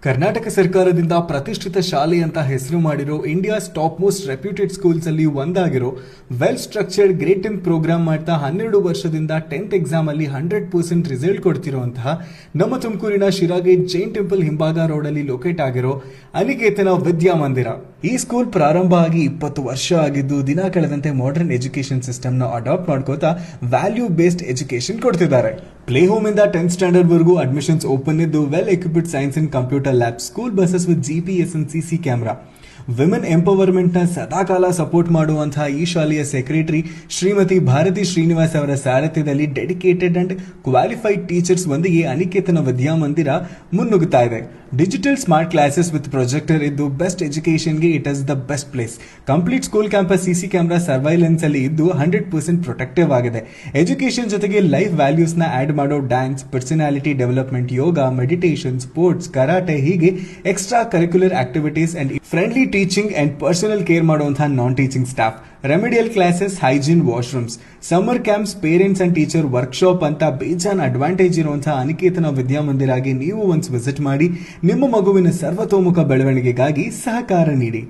ಕರ್ನಾಟಕ ಸರ್ಕಾರದಿಂದ ಪ್ರತಿಷ್ಠಿತ ಶಾಲೆ ಅಂತ ಹೆಸರು ಮಾಡಿರೋ India's top most reputed schools ಅಲ್ಲಿ ಒಂದಾಗಿರೋ well structured great tenth programme ಮಾಡ್ತಾ 12 ವರ್ಷದಿಂದ 10th ಎಕ್ಸಾಮ್ ಅಲ್ಲಿ 100% ರಿಸಲ್ಟ್ ಕೊಡ್ತಿರುವಂತಹ ನಮ್ಮ ತುಮಕೂರಿನ ಶಿರಾಗೇಟ್ ಜೈನ್ ಟೆಂಪಲ್ ಹಿಂಭಾಗ ರೋಡ್ ಅಲ್ಲಿ ಲೊಕೇಟ್ ಆಗಿರೋ ಅನಿಕೇತನ ವಿದ್ಯಾಮಂದಿರ. ಈ ಸ್ಕೂಲ್ ಪ್ರಾರಂಭ ಆಗಿ 20 ವರ್ಷ ಆಗಿದ್ದು ದಿನ ಕಳೆದಂತೆ ಮಾಡರ್ನ್ ಎಜುಕೇಶನ್ ಸಿಸ್ಟಮ್ ನ ಅಡಾಪ್ಟ್ ಮಾಡ್ಕೋತಾ ವ್ಯಾಲ್ಯೂ ಬೇಸ್ಡ್ ಎಜುಕೇಶನ್ ಕೊಡ್ತಿದ್ದಾರೆ. ಪ್ಲೇ ಹೋಮ್ ಇಂದ 10th ಸ್ಟ್ಯಾಂಡರ್ಡ್ ವರೆಗೂ ಅಡ್ಮಿಷನ್ಸ್ ಓಪನ್ ಇದ್ದು well equipped science and computer lab, school buses with GPS and CC camera. Women empowerment ನ ಸದಾಕಾಲ ಸಪೋರ್ಟ್ ಮಾಡುವಂತಹ ಈ ಶಾಲೆಯ ಸೆಕ್ರೆಟರಿ ಶ್ರೀಮತಿ ಭಾರತಿ ಶ್ರೀನಿವಾಸ್ ಅವರ ಸಾರಥ್ಯದಲ್ಲಿ ಡೆಡಿಕೇಟೆಡ್ ಅಂಡ್ ಕ್ವಾಲಿಫೈಡ್ ಟೀಚರ್ಸ್ ಒಂದಿಗೆ ಅನಿಕೇತನ ವಿದ್ಯಾಮಂದಿರ ಮುನ್ನುಗ್ಗುತ್ತಾ ಇದೆ. Digital smart classes with projector ಇದ್ದು ಬೆಸ್ಟ್ ಎಜುಕೇಶನ್ಗೆ it is the best place. Complete school campus CC camera surveillance ಅಲ್ಲಿ ಇದ್ದು 100% ಪ್ರೊಟೆಕ್ಟಿವ್ ಆಗಿದೆ. ಎಜುಕೇಶನ್ ಜೊತೆಗೆ ಲೈಫ್ ವ್ಯಾಲ್ಯೂಸ್ ನ ಆಡ್ ಮಾಡೋ dance, personality development, yoga, meditation, sports, karate ಹೀಗೆ extra curricular activities and friendly teaching and personal care ಮಾಡುವಂತಹ non teaching staff, remedial classes, hygiene washrooms, summer camps, parents and teacher workshop ಅಂತ ಬೇಜಾನ್ advantage ಇರುವಂತಹ ಅನಿಕೇತನ ವಿದ್ಯಾಮಂದಿರಾಗಿ ನೀವು ಒಂದ್ಸ್ visit ಮಾಡಿ ನಿಮ್ಮ ಮಗುವಿನ ಸರ್ವತೋಮುಖ ಬೆಳವಣಿಗೆಗಾಗಿ ಸಹಕಾರ ನೀಡಿ.